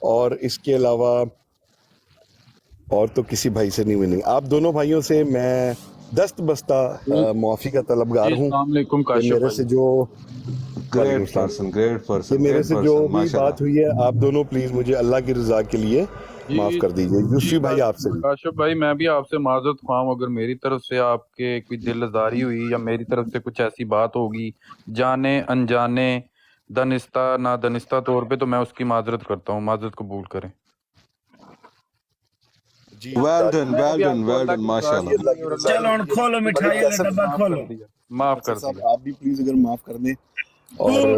اور اس کے علاوہ اور تو کسی بھائی سے نہیں ملیں. آپ دونوں بھائیوں سے میں دست بستہ معافی کا طلبگار ہوں السلام علیکم کہ کاشف میرے بھائی. سے جو وعلیکم گریٹ السلام کہ پرسن میرے گریٹ سے جو پرسن بھی ماشاء بات اللہ. ہوئی ہے آپ دونوں پلیز مجھے اللہ کی رضا کے لیے معاف جی کر دیجیے. جی یوسفی بھائی آپ سے بھی. کاشف بھائی، میں بھی آپ سے معذرت خواہ ہوں اگر میری طرف سے آپ کے کوئی دل آزاری ہوئی یا میری طرف سے کچھ ایسی بات ہوگی جانے انجانے دانستہ نادانستہ طور پہ، تو میں اس کی معذرت کرتا ہوں. معذرت قبول کریں. جی میں بھی آپ کو ویل اللہ ڈن کی رضا ماشاء کے اللہ. اللہ لیے کی اور رضا اللہ کے کے چلو ہن لیے. رسول کھولو کی ملک مٹھائی محبت والا کیسر سے ڈبہ معاف کر کھولو. دیا. معاف کیسر کر صاحب دیا. آپ بھی پلیز اگر معاف کر دیں. اور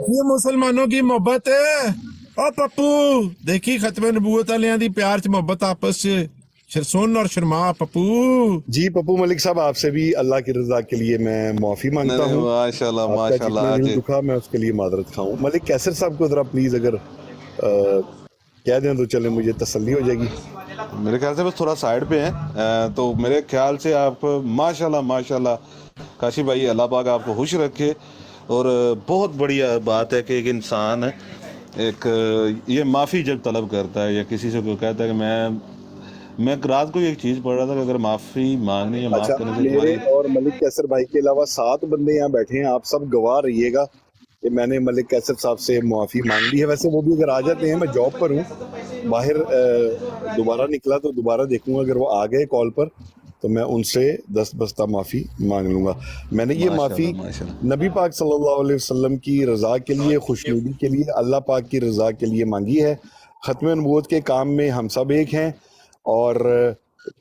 یہ مسلمانوں کی محبت ہے. او پپو دیکھی ختم نبوت والوں دی پیار چ محبت آپس چ سن اور شرما پپو. جی پپو ملک صاحب آپ سے بھی اللہ کی رضا کے لیے میں معافی مانگتا نہیں ہوں. ماشاء اللہ آپ کا ماشاء اللہ. جتنا آج دل دکھا میں اس کے لیے معذرت خواہ ہوں. ملک کیسر صاحب کو ذرا پلیز اگر کہہ دیں تو چلے مجھے تسلی ہو جائے گی. میرے خیال سے بس تھوڑا سائڈ پہ ہیں تو میرے خیال سے آپ ماشاء اللہ کاشف بھائی اللہ پاک آپ کو خوش رکھے. اور بہت بڑھیا بات ہے کہ ایک انسان ایک یہ معافی جب طلب کرتا ہے یا کسی سے کوئی کہتا ہے کہ میں رات کو ایک چیز پڑھ رہا تھا کہ اگر معافی مانگنے یا معاف اچھا کرنے سے میرے تمہاری اور ملک کیسر بھائی کے علاوہ 7 بندے یہاں بیٹھے ہیں. آپ سب گواہ رہیے گا کہ میں نے ملک کیسر صاحب سے معافی مانگ لی ہے. ویسے وہ بھی اگر آ جاتے ہیں، میں جاب پر ہوں باہر، دوبارہ نکلا تو دوبارہ دیکھوں گا. اگر وہ آ گئے کال پر تو میں ان سے دست بستہ معافی مانگ لوں گا. میں نے یہ ماشاء معافی اللہ ماشاء اللہ. نبی پاک صلی اللہ علیہ وسلم کی رضا کے لیے، خوشنودی کے لیے، اللہ پاک کی رضا کے لیے مانگی ہے. ختم نبوت کے کام میں ہم سب ایک ہیں اور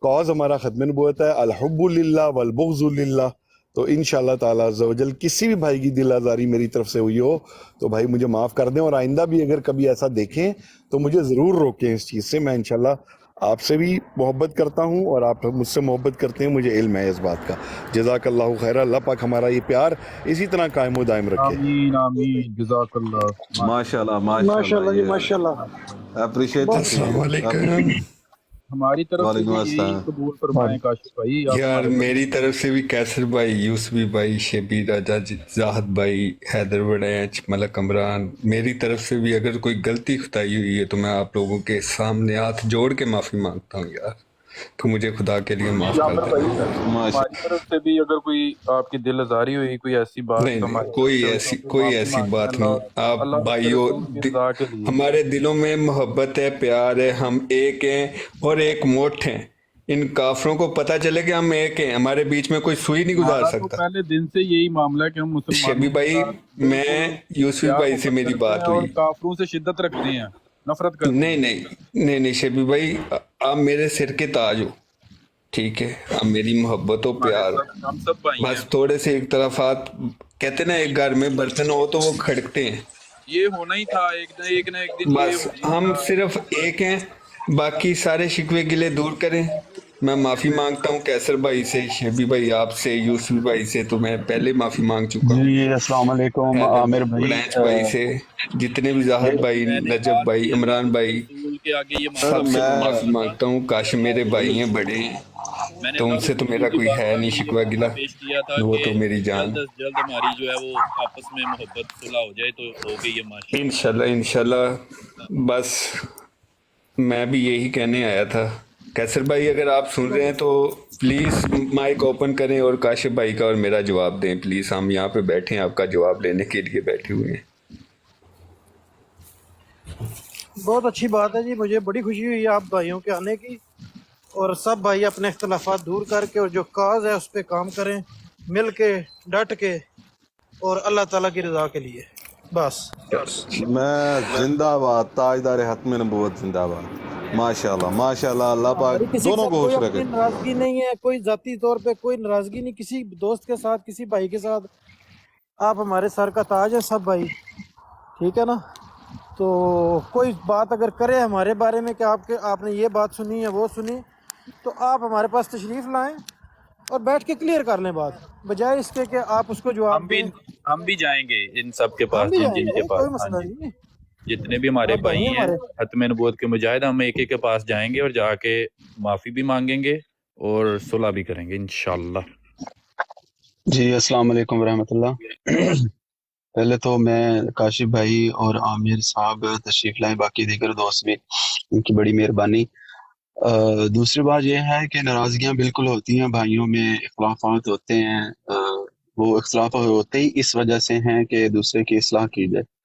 کاز ہمارا ختم نبوت ہے، الحب للہ والبغض للہ. تو انشاءاللہ تعالی عز و جل کسی بھی بھائی کی دل آزاری میری طرف سے ہوئی ہو تو بھائی مجھے معاف کر دیں، اور آئندہ بھی اگر کبھی ایسا دیکھیں تو مجھے ضرور روکیں اس چیز سے. میں انشاءاللہ آپ سے بھی محبت کرتا ہوں اور آپ مجھ سے محبت کرتے ہیں، مجھے علم ہے اس بات کا. جزاک اللہ خیر. اللہ پاک ہمارا یہ پیار اسی طرح قائم و دائم رکھے. آمین آمین. جزاک اللہ. ماشاء اللہ ماشاء اللہ جی ماشاء یہ اللہ. اپریشیٹ السلام علیکم. ہماری طرف سے وعلیکم بھی یہی السلام. قبول فرمائیں کاشف بھائی. آپ یار ہمارے میری طرف سے بھی کیسر بھائی، یوسفی بھائی، شبیر راجہ، زاہد بھائی، حیدر وڑینچ، ملک عمران، میری طرف سے بھی اگر کوئی غلطی خطائی ہوئی ہے تو میں آپ لوگوں کے سامنے ہاتھ جوڑ کے معافی مانگتا ہوں یار. تو مجھے خدا کے لیے معاف کر عامر بھائی، دینا یار. ہماری طرف سے بھی اگر کوئی آپ کی دل آزاری ہوئی، کوئی ایسی بات نہیں تو نہیں، ہماری طرف سے ہوئی تو ہم کوئی معافی ایسی مانگتے ہیں بات نہیں. آپ اللہ اور اس کے بھائیوں، رسول کی رضا کے لیے. ہمارے دلوں میں محبت ہے، پیار ہے، ہم ایک ہیں اور ایک مٹھ ہیں. ان کافروں کو پتہ چلے کہ ہم ایک ہیں، ہمارے بیچ میں کوئی سوئی نہیں گزار ہمارا تو سکتا. پہلے دن سے یہی معاملہ ہے کہ ہم مسلمانوں شبی کے بھائی، ساتھ میں بالکل یوسف پیار بھائی سے محبت میری کرتے ہیں بات اور ہوئی. کافروں سے شدت رکھتے ہیں، نفرت کرتے نہیں ہیں. نہیں نہیں نہیں شبی بھائی، آپ میرے سر کے تاج ہو، ٹھیک ہے؟ آپ میری محبت و ہمارے پیار سب ہم سب بھائی ہیں. بس تھوڑے سے اختلافات، کہتے نا ایک گھر میں برتن ہو تو وہ کھڑکتے ہیں. یہ ہونا ہی تھا، ایک نہ ایک دن یہ بس ہونا ہی ہم تھا. صرف ایک ہیں، باقی سارے شکوے گلے دور کریں. میں معافی مانگتا ہوں کیسر بھائی سے، شبی بھائی آپ سے، یوسف بھائی سے تو میں پہلے معافی مانگ چکا ہوں، جی السلام علیکم حیدر عامر بھائی. وڑینچ بھائی سے، جتنے بھی جو زاہد بھائی، میں نے نجب بات بھائی، کی اللہ عمران اور اس کے بھائی، رسول کے آگے یہ سر سب معافی سے میں میں معافی مانگتا ہوں. کاش میرے بھائی ہیں، بڑے ہیں، میں نے تو اللہ ان اور سے اس کے تو رسول میرا کی کوئی بات ہے کے نہیں آگے یہ شکوہ گلا، معاملہ پیش کیا تھا وہ کہ تو میری جان. جلد از جلد ہماری جو ہے وہ آپس میں محبت صلح ہو جائے، تو ہو گئی ہے ماشاءاللہ. انشاءاللہ بس میں بھی یہی کہنے آیا تھا. کیسر بھائی اگر آپ سن رہے ہیں تو پلیز مائک اوپن کریں اور کاشف بھائی کا اور میرا جواب دیں پلیز. ہم یہاں پہ بیٹھے ہیں، آپ کا جواب لینے کے لیے بیٹھے ہوئے ہیں. بہت اچھی بات ہے جی. مجھے بڑی خوشی ہوئی آپ بھائیوں کے آنے کی، اور سب بھائی اپنے اختلافات دور کر کے اور جو کاز ہے اس پہ کام کریں، مل کے ڈٹ کے، اور اللہ تعالیٰ کی رضا کے لیے بس. میں زندہ باد تاجدار ختم نبوت زندہ باد. ماشاء اللہ اللہ پاک ہماری کسی کے دونوں ساتھ کو کوئی خوش رکھے. اپنی ناراضگی نہیں ہے، کوئی ذاتی طور پہ کوئی ناراضگی نہیں، کسی دوست کے ساتھ، کسی بھائی کے ساتھ. آپ ہمارے سر کا تاج ہے سب بھائی، ٹھیک ہے نا؟ تو کوئی بات اگر کرے ہمارے بارے میں کہ آپ نے یہ بات سنی ہے وہ سنی، تو آپ ہمارے پاس تشریف لائیں اور بیٹھ کے کلیئر کر لیں بات، بجائے اس کے کہ آپ اس کو ہم جواب بھی دیں. ہم بھی جائیں گے ان سب کے ہم پاس، بھی جن جائیں جن کے گے، پاس. کوئی ہاں مسئلہ جی، نہیں. جتنے بھی ہمارے آپ بھائی بھائی ہیں ہیں ہمارے. ختم نبوت کے مجاہد، ہم ایک ایک کے پاس جائیں گے اور جا کے معافی بھی مانگیں گے اور صلح بھی کریں گے انشاءاللہ. جی السلام علیکم ورحمۃ اللہ. پہلے تو میں کاشف بھائی اور عامر صاحب تشریف لائے، باقی دیگر دوست بھی، ان کی بڑی مہربانی۔ دوسری بات یہ ہے کہ ناراضگیاں بالکل ہوتی ہیں، بھائیوں میں اختلافات ہوتے ہیں، وہ اختلافات ہوتے ہی اس وجہ سے ہیں کہ دوسرے کی اصلاح کی جائے۔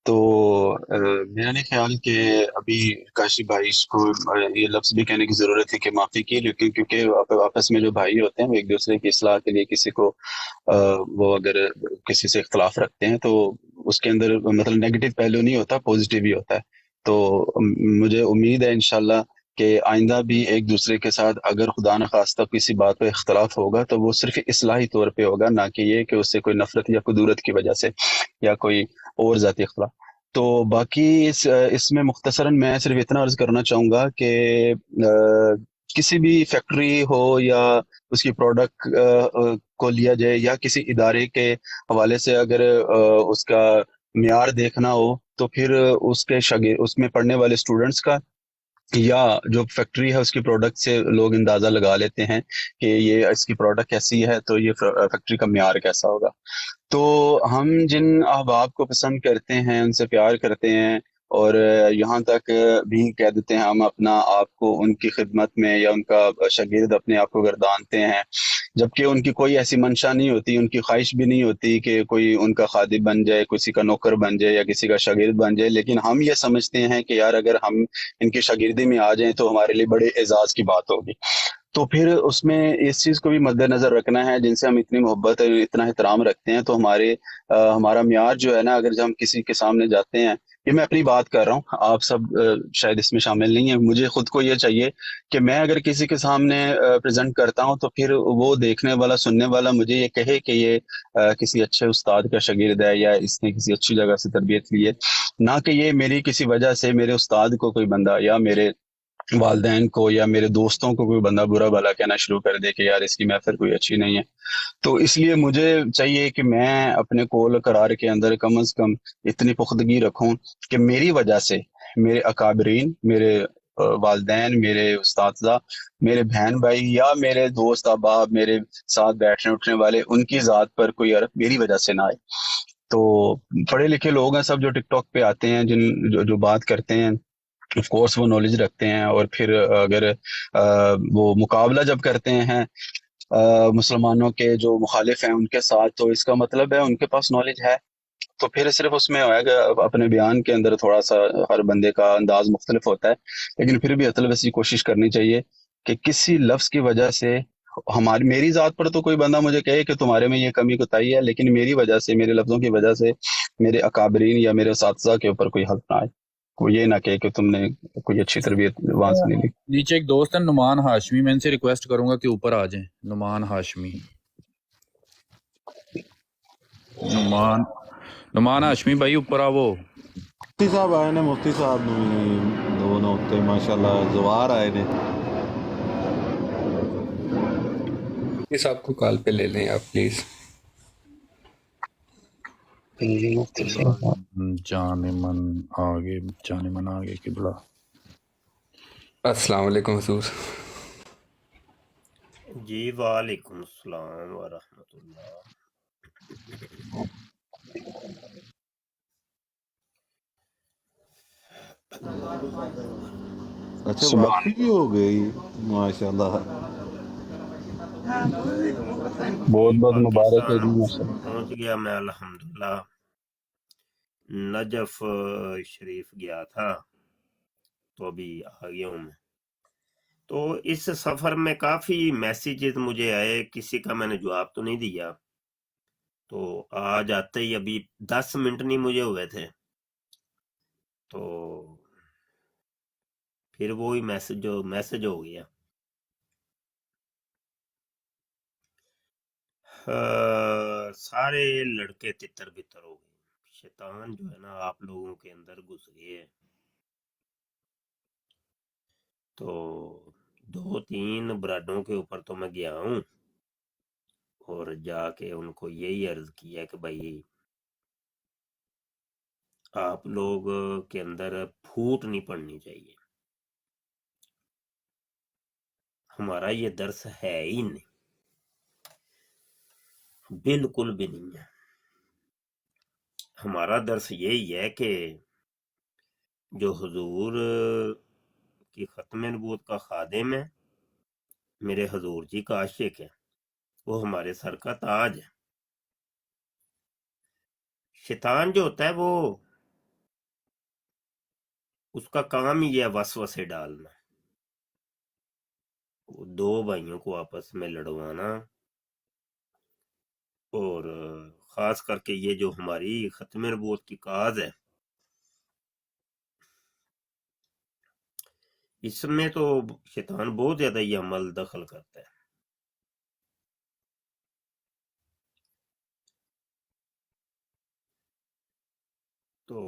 تو میرا نہیں خیال کہ ابھی کاشف بھائی کو یہ لفظ بھی کہنے کی ضرورت ہے کہ معافی کی، لیکن کیونکہ آپس میں جو بھائی ہوتے ہیں وہ ایک دوسرے کی اصلاح کے لیے کسی کو وہ اگر کسی سے اختلاف رکھتے ہیں تو اس کے اندر مطلب نیگیٹو پہلو نہیں ہوتا، پوزیٹیو ہی ہوتا ہے۔ تو مجھے امید ہے انشاءاللہ کہ آئندہ بھی ایک دوسرے کے ساتھ اگر خدا نخواستہ کسی بات پہ اختلاف ہوگا تو وہ صرف اصلاحی طور پہ ہوگا، نہ کہ یہ کہ اس سے کوئی نفرت یا قدورت کی وجہ سے یا کوئی اور ذاتی اختلاف۔ تو باقی اس میں مختصراً میں صرف اتنا عرض کرنا چاہوں گا کہ کسی بھی فیکٹری ہو یا اس کی پروڈکٹ کو لیا جائے یا کسی ادارے کے حوالے سے اگر اس کا معیار دیکھنا ہو تو پھر اس کے اس میں پڑھنے والے اسٹوڈنٹس کا یا جو فیکٹری ہے اس کی پروڈکٹ سے لوگ اندازہ لگا لیتے ہیں کہ یہ اس کی پروڈکٹ کیسی ہے تو یہ فیکٹری کا معیار کیسا ہوگا۔ تو ہم جن احباب کو پسند کرتے ہیں، ان سے پیار کرتے ہیں، اور یہاں تک بھی کہہ دیتے ہیں ہم اپنا آپ کو ان کی خدمت میں یا ان کا شاگرد اپنے آپ کو گردانتے ہیں، جبکہ ان کی کوئی ایسی منشا نہیں ہوتی، ان کی خواہش بھی نہیں ہوتی کہ کوئی ان کا خادم بن جائے، کسی کا نوکر بن جائے یا کسی کا شاگرد بن جائے، لیکن ہم یہ سمجھتے ہیں کہ یار اگر ہم ان کی شاگردی میں آ جائیں تو ہمارے لیے بڑے اعزاز کی بات ہوگی۔ تو پھر اس میں اس چیز کو بھی مد نظر رکھنا ہے، جن سے ہم اتنی محبت اور اتنا احترام رکھتے ہیں تو ہمارا معیار جو ہے نا، اگر جب ہم کسی کے سامنے جاتے ہیں، یہ میں اپنی بات کر رہا ہوں، آپ سب شاید اس میں شامل نہیں ہیں، مجھے خود کو یہ چاہیے کہ میں اگر کسی کے سامنے پریزنٹ کرتا ہوں تو پھر وہ دیکھنے والا سننے والا مجھے یہ کہے کہ یہ کسی اچھے استاد کا شاگرد ہے یا اس نے کسی اچھی جگہ سے تربیت لی ہے، نہ کہ یہ میری کسی وجہ سے میرے استاد کو کوئی بندہ یا میرے والدین کو یا میرے دوستوں کو کوئی بندہ برا بھلا کہنا شروع کر دے کہ یار اس کی محفل کوئی اچھی نہیں ہے۔ تو اس لیے مجھے چاہیے کہ میں اپنے قول قرار کے اندر کم از کم اتنی پختگی رکھوں کہ میری وجہ سے میرے اکابرین، میرے والدین، میرے اساتذہ، میرے بہن بھائی یا میرے دوست احباب، میرے ساتھ بیٹھنے اٹھنے والے، ان کی ذات پر کوئی عرق میری وجہ سے نہ آئے۔ تو پڑھے لکھے لوگ ہیں سب جو ٹک ٹاک پہ آتے ہیں، جو بات کرتے ہیں، آف کورس وہ نالج رکھتے ہیں، اور پھر اگر وہ مقابلہ جب کرتے ہیں مسلمانوں کے جو مخالف ہیں ان کے ساتھ، تو اس کا مطلب ہے ان کے پاس نالج ہے۔ تو پھر صرف اس میں ہوئے گا اپنے بیان کے اندر تھوڑا سا ہر بندے کا انداز مختلف ہوتا ہے، لیکن پھر بھی اطلاع ویسی کوشش کرنی چاہیے کہ کسی لفظ کی وجہ سے میری ذات پر تو کوئی بندہ مجھے کہے کہ تمہارے میں یہ کمی کوتاہی ہے، لیکن میری وجہ سے، میرے لفظوں کی وجہ سے میرے اکابرین یا میرے اساتذہ کے اوپر کوئی حق نہ آئے، کوئی یہ نہ کہے کہ تم نے کوئی اچھی تربیت وہاں سے نہیں لی۔ نیچے ایک دوست ہے نعمان ہاشمی، میں ان سے ریکویسٹ کروں گا کہ اوپر آ جائیں۔ نعمان ہاشمی، نعمان ہاشمی بھائی اوپر آو۔ مفتی صاحب آئے نے، مفتی صاحب دو نوتے ماشاءاللہ زوار آئے نے۔ اس آپ کو کال پہ لے لیں آپ پلیز۔ جان من آگے کہ بڑا السلام علیکم حضور۔ جی وعلیکم السلام ورحمۃ اللہ۔ اچھا سبحان واپسی بھی ہو گئی، ماشاءاللہ۔ بہت جی بہت مبارک ہے پاکستان جی، ماشاءاللہ۔ پہنچ گیا میں الحمدللہ۔ نجف شریف گیا تھا تو ابھی آ گیا ہوں میں۔ تو اس سفر میں کافی میسیجز مجھے آئے، کسی کا میں نے جواب تو نہیں دیا، تو آج آتے ہی ابھی 10 منٹ نہیں مجھے ہوئے تھے، تو پھر وہی میسج ہو گیا۔ سارے لڑکے تتر بتر ہو گئے، شیطان جو ہے نا آپ لوگوں کے اندر گھس گئے ہے۔ تو 2-3 برادوں کے اوپر تو میں گیا ہوں اور جا کے ان کو یہی عرض کیا کہ بھائی آپ لوگ کے اندر پھوٹ نہیں پڑنی چاہیے، ہمارا یہ درس ہے ہی نہیں، بالکل بھی نہیں ہے۔ ہمارا درس یہی ہے کہ جو حضور کی ختم نبوت کا خادم ہے، میرے حضور جی کا عاشق ہے، وہ ہمارے سر کا تاج ہے۔ شیطان جو ہوتا ہے وہ اس کا کام ہی ہے وسوسے ڈالنا، دو بھائیوں کو آپس میں لڑوانا، اور خاص کر کے یہ جو ہماری ختم نبوت کی کاز ہے، اس میں تو شیطان بہت زیادہ یہ عمل دخل کرتا ہے۔ تو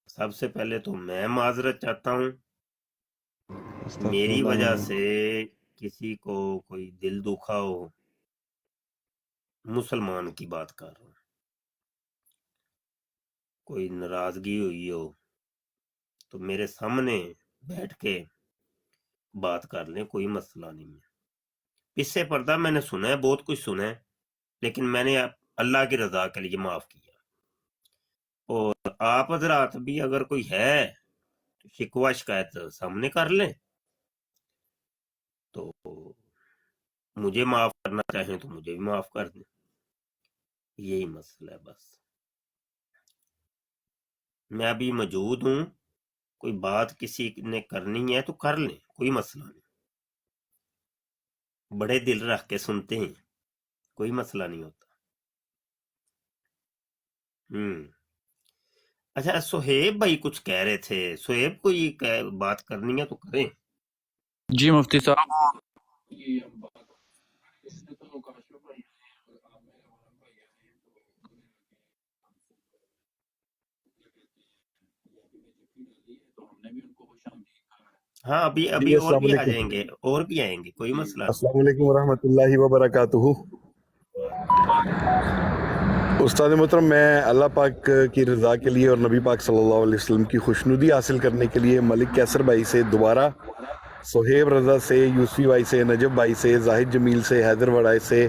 سب سے پہلے تو میں معذرت چاہتا ہوں، میری وجہ سے کسی کو کوئی دل دکھا ہو، مسلمان کی بات کر رہا ہوں، کوئی ناراضگی ہوئی ہو تو میرے سامنے بیٹھ کے بات کر لیں، کوئی مسئلہ نہیں ہے۔ پچھے پردہ میں نے سنا ہے، بہت کچھ سنا ہے، لیکن میں نے اللہ کی رضا کے لیے معاف کیا۔ اور آپ حضرات بھی اگر کوئی ہے تو شکوہ شکایت سامنے کر لیں، تو مجھے معاف کرنا چاہیں تو مجھے بھی معاف کر دیں، یہی مسئلہ ہے بس۔ میں ابھی موجود ہوں، کوئی بات کسی نے کرنی ہے تو کر لیں، کوئی مسئلہ نہیں، بڑے دل رکھ کے سنتے ہیں، کوئی مسئلہ نہیں ہوتا۔ اچھا، سہیب بھائی کچھ کہہ رہے تھے، سہیب کوئی بات کرنی ہے تو کریں۔ جی مفتی صاحب، ہاں، ابھی جی اور السلام بھی آ علیکم، جائیں گے، اور بھی آئیں گے، کوئی مسئلہ نہیں۔ السلام علیکم ورحمۃ اللہ وبرکاتہ۔ استاد محترم، میں اللہ پاک کی رضا کے لیے اور نبی پاک صلی اللہ علیہ وسلم کی خوشنودی حاصل کرنے کے لیے ملک کیسر بھائی سے دوبارہ، سہیب رضا سے، یوسفی بھائی سے، نجب بھائی سے، زاہد جمیل سے، حیدر وڑائے سے،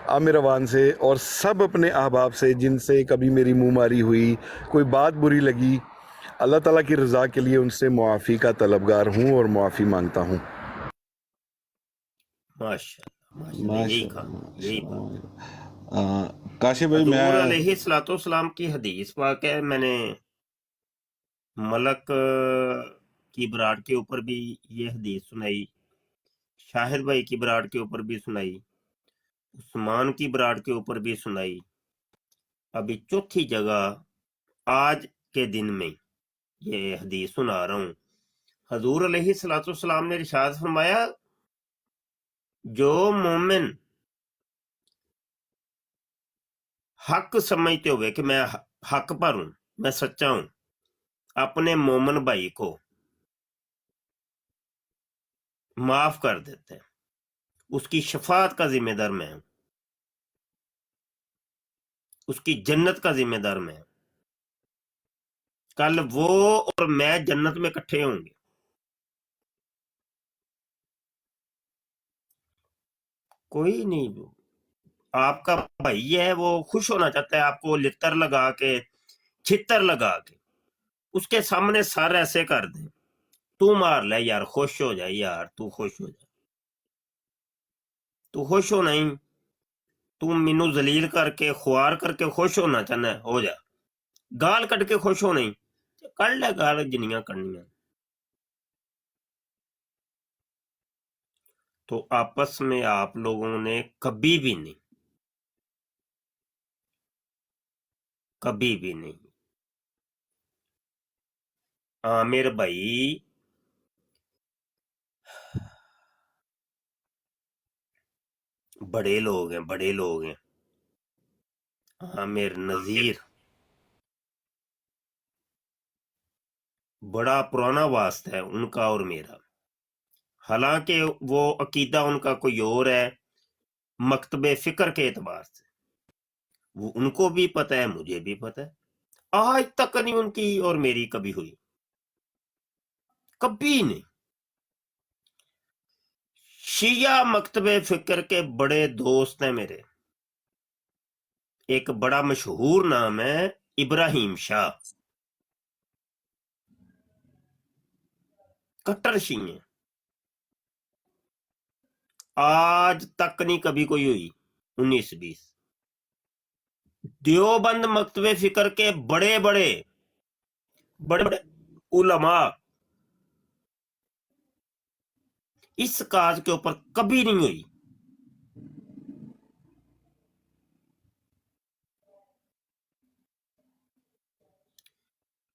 عامر روان سے، اور سب اپنے احباب سے جن سے کبھی میری منہ ماری ہوئی، کوئی بات بری لگی، اللہ تعالیٰ کی رضا کے لیے ان سے معافی کا طلبگار ہوں اور معافی مانگتا ہوں۔ ماشاءاللہ، یہی کہا، یہی بات۔ کاشف بھائی، حضور میں علیہ الصلوۃ والسلام کی حدیث پاک ہے، میں نے ملک کی براڑ کے اوپر بھی یہ حدیث سنائی، شاہد بھائی کی براڑ کے اوپر بھی سنائی، عثمان کی براڑ کے اوپر بھی سنائی، ابھی چوتھی جگہ آج کے دن میں یہ حدیث سنا رہا ہوں۔ حضور علیہ الصلوۃ والسلام نے ارشاد فرمایا، جو مومن حق سمجھتے ہوئے کہ میں حق پر ہوں، میں سچا ہوں، اپنے مومن بھائی کو معاف کر دیتے ہیں، اس کی شفاعت کا ذمہ دار میں ہوں، اس کی جنت کا ذمہ دار میں ہوں، کل وہ اور میں جنت میں اکٹھے ہوں گے۔ کوئی نہیں، آپ کا بھائی ہے، وہ خوش ہونا چاہتا ہے آپ کو لتر لگا کے، چھتر لگا کے، اس کے سامنے سر ایسے کر دے، تو مار لے یار، خوش ہو جائے یار، تو خوش ہو جائے، تو خوش ہو نہیں، تو مینو ذلیل کر کے خوار کر کے خوش ہونا چاہنا ہے، ہو جا، گال کٹ کے خوش ہو نہیں، کر لے گال جنیاں کرنیاں۔ تو آپس میں آپ لوگوں نے کبھی بھی نہیں، عامر بھائی بڑے لوگ ہیں، عامر نذیر بڑا پرانا واسطہ ہے ان کا اور میرا، حالانکہ وہ عقیدہ ان کا کوئی اور ہے، مکتب فکر کے اعتبار سے وہ ان کو بھی پتہ ہے، مجھے بھی پتہ ہے، آج تک نہیں ان کی اور میری کبھی ہوئی، کبھی نہیں۔ شیعہ مکتب فکر کے بڑے دوست ہیں میرے، ایک بڑا مشہور نام ہے ابراہیم شاہ، کٹر شیعہ، آج تک نہیں کبھی کوئی ہوئی 19-20۔ دیوبند مکتب فکر کے بڑے بڑے علماء اس کاز کے اوپر کبھی نہیں ہوئی۔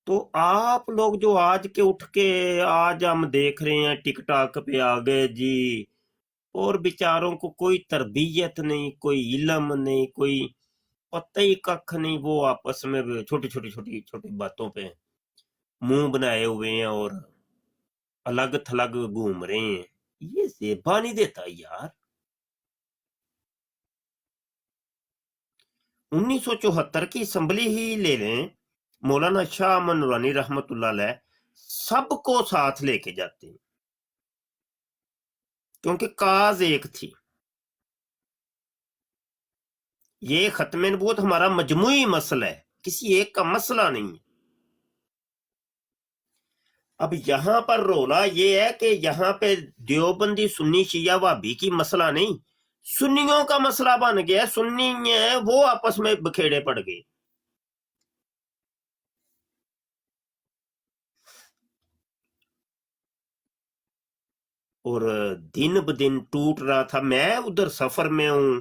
تو آپ لوگ جو آج کے اٹھ کے آج ہم دیکھ رہے ہیں ٹک ٹاک پہ آ گئے جی، اور بیچاروں کو کوئی تربیت نہیں، کوئی علم نہیں، کوئی پتہ ہی ککھ نہیں، وہ آپس میں چھوٹی باتوں پہ منہ بنائے ہوئے ہیں اور الگ تھلگ گھوم رہے ہیں۔ یہ زیبا نہیں دیتا یار۔ 1974 کی اسمبلی ہی لے لیں، مولانا شاہ امن نورانی رحمت اللہ علیہ سب کو ساتھ لے کے جاتے ہیں، کیونکہ کاز ایک تھی۔ یہ ختم نبوت ہمارا مجموعی مسئلہ ہے، کسی ایک کا مسئلہ نہیں ہے۔ اب یہاں پر رولا یہ ہے کہ یہاں پہ دیوبندی سنی شیعہ وہابی کی مسئلہ نہیں، سنیوں کا مسئلہ بن گیا۔ سنی ہیں وہ آپس میں بکھیڑے پڑ گئے۔ اور دن بدن ٹوٹ رہا تھا۔ میں ادھر سفر میں ہوں،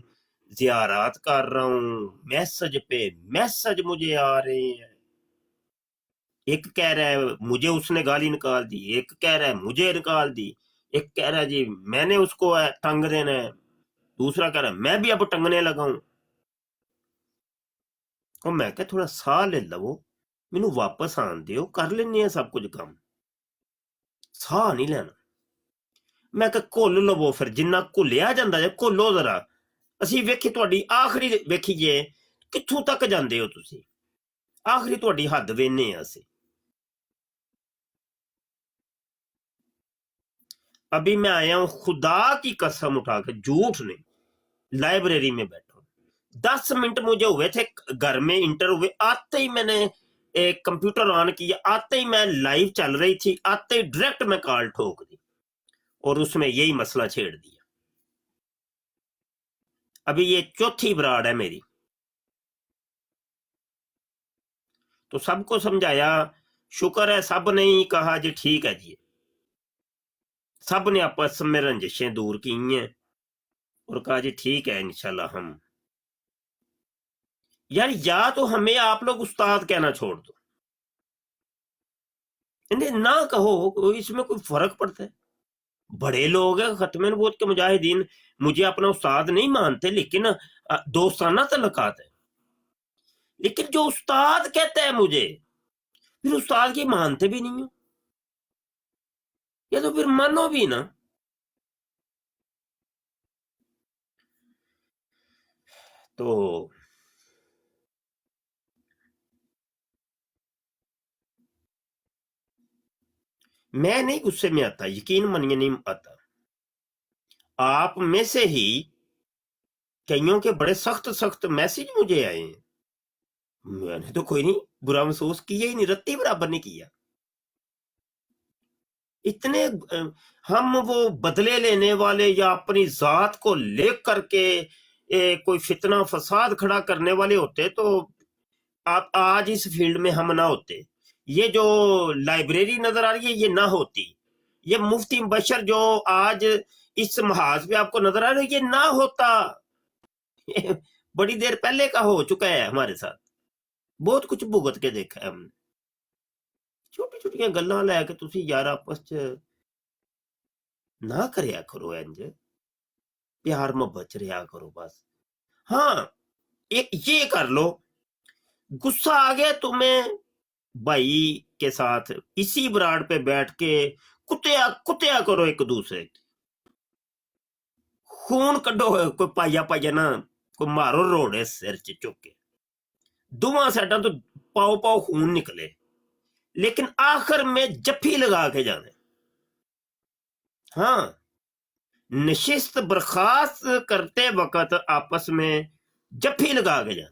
زیارات کر رہا ہوں، میسج پہ میسج مجھے آ رہے ہیں۔ ایک کہہ رہا ہے مجھے اس نے گالی نکال دی، ایک کہہ رہا ہے مجھے نکال دی، ایک کہہ رہا ہے جی میں نے اس کو ٹنگ دینا ہے، دوسرا کہہ رہا ہے میں بھی اب ٹنگنے لگا ہوں۔ اور میں کہ تھوڑا سا لے لو، مینوں واپس آن دیو، کر لینے ہیں سب کچھ کام، سا نہیں لینا۔ میں کہ کھل لو، پھر جنہ کھلیا جاندہ جے کھلو ذرا، اسی ویکھی تہاڈی آخری ویکھیے کتھوں تک جاندے ہو تسی، آخری تہاڈی حد وینے ہیں اسی۔ ابھی میں آیا ہوں، خدا کی قسم اٹھا کے، جھوٹ نہیں، لائبریری میں بیٹھا ہوں، 10 منٹ مجھے ہوئے تھے گھر میں انٹر ہوئے، آتے ہی میں نے ایک کمپیوٹر آن کیا، آتے ہی میں لائیو چل رہی تھی، آتے ہی ڈائریکٹ میں کال ٹھوک دی اور اس میں یہی مسئلہ چھیڑ دیا۔ ابھی یہ چوتھی براڑ ہے میری، تو سب کو سمجھایا، شکر ہے سب نے ہی کہا جی ٹھیک ہے جی، سب نے آپس میں رنجشیں دور کی ہیں اور کہا جی ٹھیک ہے انشاءاللہ ہم۔ یار یا تو ہمیں آپ لوگ استاد کہنا چھوڑ دو، انہیں نہ کہو، اس میں کوئی فرق پڑتا ہے؟ بڑے لوگ ہیں ختم نبوت کے مجاہدین، مجھے اپنا استاد نہیں مانتے، لیکن دوستانہ تعلقات ہے۔ لیکن جو استاد کہتا ہے مجھے، پھر استاد کی مانتے بھی نہیں ہو، یا تو پھر مانو بھی نا۔ تو میں نہیں غصے میں آتا، یقین منیے نہیں آتا۔ آپ میں سے ہی کئیوں کے بڑے سخت میسج مجھے آئے ہیں، میں نے تو کوئی نہیں برا محسوس کیا ہی نہیں، رتی برابر نہیں کیا۔ اتنے ہم وہ بدلے لینے والے یا اپنی ذات کو لے کر کے کوئی فتنہ فساد کھڑا کرنے والے ہوتے تو آپ آج اس فیلڈ میں ہم نہ ہوتے۔ یہ جو لائبریری نظر آ رہی ہے یہ نہ ہوتی، یہ مفتی بشر جو آج اس محاذ پہ آپ کو نظر آ رہا ہے یہ نہ ہوتا، بڑی دیر پہلے کا ہو چکا ہے ہمارے ساتھ، بہت کچھ بھگت کے دیکھا ہے ہم نے۔ چھوٹی گلاں لے کے تسی یار آپس چ نہ کریا کرو، انج پیار محبت رہا کرو بس۔ ہاں ایک یہ کر لو، غصہ آ گیا تمہیں بھائی کے ساتھ اسی براڑ پہ بیٹھ کے کتیا کرو ایک دوسرے کی، خون کڈو، کوئی پایا نا، کوئی مارو روڑے سر چک کے، دونوں سائڈاں تو پاؤ خون نکلے، لیکن آخر میں جفی لگا کے جانے۔ ہاں نشست برخاست کرتے وقت آپس میں جفی لگا کے جانا۔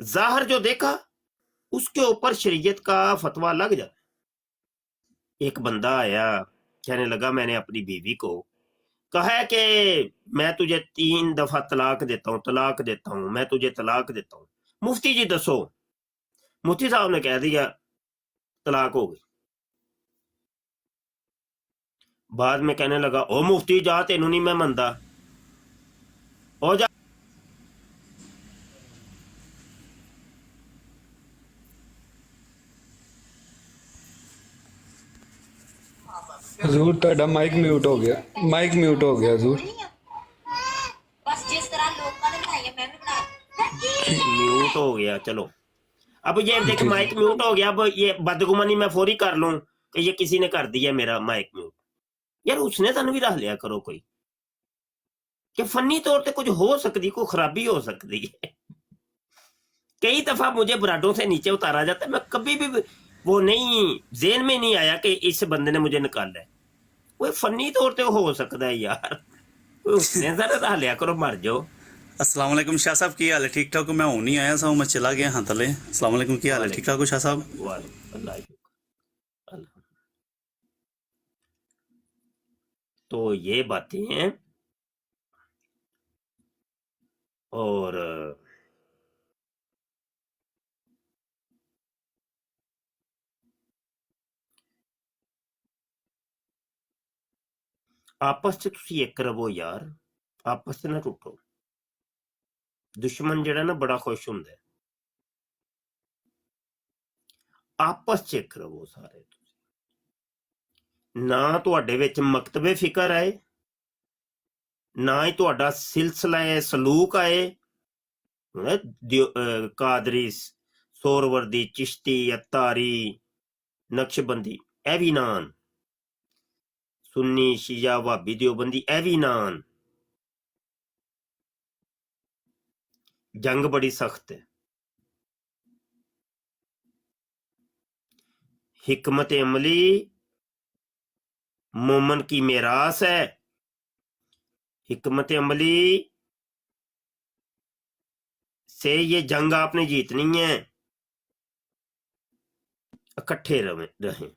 ظاہر جو دیکھا اس کے اوپر شریعت کا فتویٰ لگ جاتا. ایک بندہ آیا کہنے لگا میں نے اپنی بیوی کو کہا ہے کہ میں تجھے 3 دفعہ طلاق دیتا ہوں میں تجھے طلاق دیتا ہوں. مفتی جی دسو. مفتی صاحب نے کہہ دیا طلاق ہو گئی. بعد میں کہنے لگا او مفتی جا تینوں نہیں میں مندا او جا. حضور تہاڈا مائک میوٹ ہو گیا حضور. میوٹ ہو گیا. چلو اب یہ دیکھ جی مائک میوٹ ہو گیا. اب یہ بدگمانی میں فوری کر لوں کہ یہ کسی نے کر دیا میرا مائک میوٹ. یار اس نے تن بھی رہ لیا کرو کوئی کہ فنی طور پہ کچھ ہو سکتی کوئی خرابی ہو سکتی ہے. کئی دفعہ مجھے براڈوں سے نیچے اتارا جاتا ہے. میں کبھی بھی وہ نہیں ذہن میں نہیں آیا کہ اس بندے نے مجھے نکالا ہے. کوئی فنی طور پہ ہو سکتا ہے یار. اس نے ذرا رہ لیا کرو مر جاؤ. السلام علیکم شاہ صاحب کی حال ہے ٹھیک ٹھاک میں ہوں نہیں آیا سا ہوں میں چلا گیا ہاں تلے. السلام علیکم کی حال ہے ٹھیک ٹھاک ہو شاہ صاحب. وعلیکم اللہ شکر اللہ. تو یہ باتیں ہیں. اور آپس سے تسی ایک رہو یار. آپس سے نہ ٹوٹو. دشمن جڑا نا بڑا خوش ہوندا ہے. آپس چ ایک رہو سارے. نہ تواڈے وچ مکتبے فکر آئے نہ ہی تہاڈا سلسلہ سلوک آئے. قادری سوروردی چشتی اتاری نقشبندی اے بھی نان. سنی شیعہ وہابی دیوبندی اے بھی نان. جنگ بڑی سخت ہے. حکمت عملی مومن کی میراث ہے. حکمت عملی سے یہ جنگ آپ نے جیتنی ہے. اکٹھے رہیں.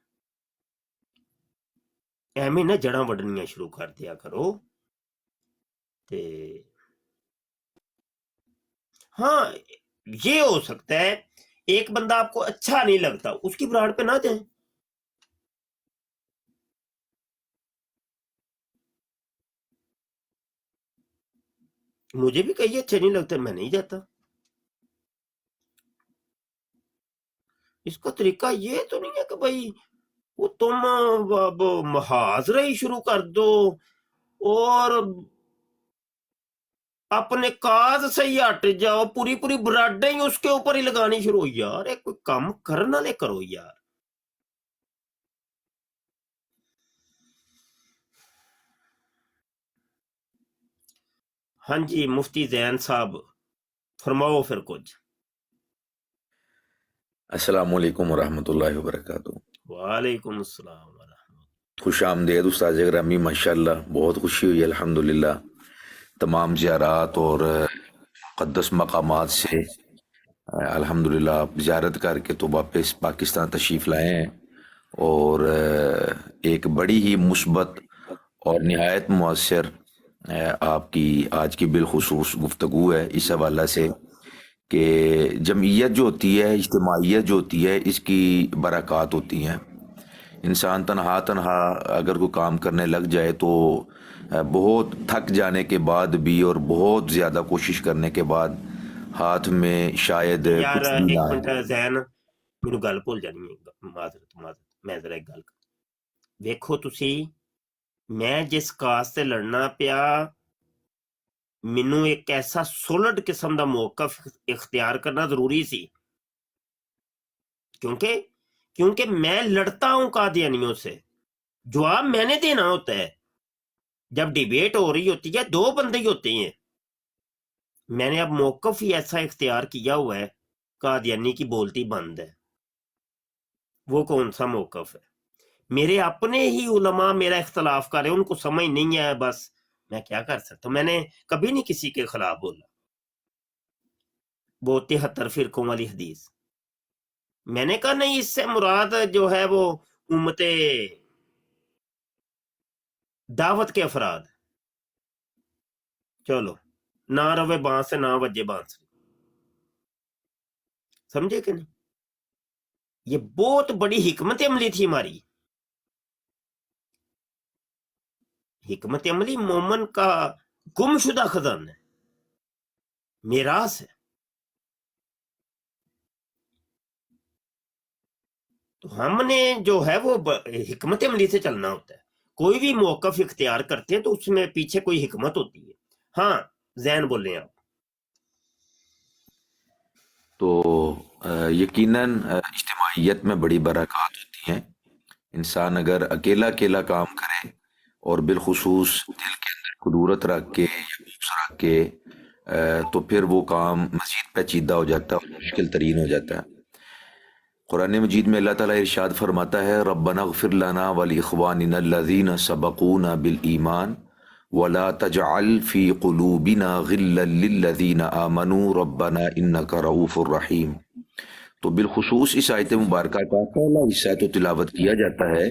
ایویں نہ جڑاں وڈنیاں شروع کر دیا کرو. تے ہاں یہ ہو سکتا ہے ایک بندہ آپ کو اچھا نہیں لگتا اس کی براڑ پہ نہ جائیں. مجھے بھی کئی اچھے نہیں لگتے میں نہیں جاتا. اس کا طریقہ یہ تو نہیں ہے کہ بھائی وہ تم اب محاذرہ ہی شروع کر دو اور اپنے کاز سے ہی ہٹ جاؤ. پوری براڈیں ہی اس کے اوپر ہی لگانی شروع ہو. یار ایک کوئی کام کرنا لے کرو یار. ہاں جی مفتی زین صاحب فرماؤ پھر کچھ. السلام علیکم ورحمۃ اللہ وبرکاتہ. وعلیکم السلام ورحمۃ. خوش آمدید استاد گرامی. ماشاءاللہ بہت خوشی ہوئی الحمدللہ. تمام زیارات اور مقدس مقامات سے الحمدللہ آپ زیارت کر کے تو واپس پاکستان تشریف لائے ہیں اور ایک بڑی ہی مثبت اور نہایت مؤثر آپ کی آج کی بالخصوص گفتگو ہے اس حوالہ سے کہ جمعیت جو ہوتی ہے اجتماعیت جو ہوتی ہے اس کی برکات ہوتی ہیں. انسان تنہا اگر کوئی کام کرنے لگ جائے تو بہت تھک جانے کے بعد بھی اور بہت زیادہ کوشش کرنے کے بعد ہاتھ میں شاید یار کچھ بھی ایک نہ منٹ آئے. زین مینوں گل بھول جانی ہے. معذرت میں ذرا ایک گل ویکھو تسی میں جس کاز سے لڑنا پیا مینوں ایک ایسا سولڈ قسم دا موقف اختیار کرنا ضروری سی کیونکہ میں لڑتا ہوں قادیانیوں سے. جواب میں نے دینا ہوتا ہے. جب ڈیبیٹ ہو رہی ہوتی ہے 2 بندے ہی ہوتے ہیں. میں نے اب موقف ہی ایسا اختیار کیا ہوا ہے قادیانی کی بولتی بند ہے. وہ کون سا موقف ہے؟ میرے اپنے ہی علماء میرا اختلاف کر رہے ہیں ان کو سمجھ نہیں ہے. بس میں کیا کر سکتا ہوں. میں نے کبھی نہیں کسی کے خلاف بولا. وہ 73 فرقوں والی حدیث. میں نے کہا نہیں، اس سے مراد جو ہے وہ امت دعوت کے افراد. چلو، نہ روے بانس سے نہ وجے بانس، سمجھے کہ نہیں؟ یہ بہت بڑی حکمت عملی تھی ہماری. حکمت عملی مومن کا گم شدہ خزانہ ہے، میراث ہے. تو ہم نے جو ہے وہ حکمت عملی سے چلنا ہوتا ہے. کوئی بھی موقف اختیار کرتے ہیں تو اس میں پیچھے کوئی حکمت ہوتی ہے. ہاں زین بولیں آپ. تو یقیناً اجتماعیت میں بڑی برکات ہوتی ہیں. انسان اگر اکیلا اکیلا کام کرے اور بالخصوص دل کے اندر قدورت رکھ کے یا بغض رکھ کے تو پھر وہ کام مزید پیچیدہ ہو جاتا ہے اور مشکل ترین ہو جاتا ہے. قرآن مجید میں اللہ تعالیٰ ارشاد فرماتا ہے ربنا اغفر لنا ولاخواننا الذین سبقونا بالایمان ولا تجعل فی قلوبنا غلا للذین آمنوا ربنا انک رؤوف رحیم. تو بالخصوص اس آیت مبارکہ کا پہلا حصہ تو تلاوت کیا جاتا ہے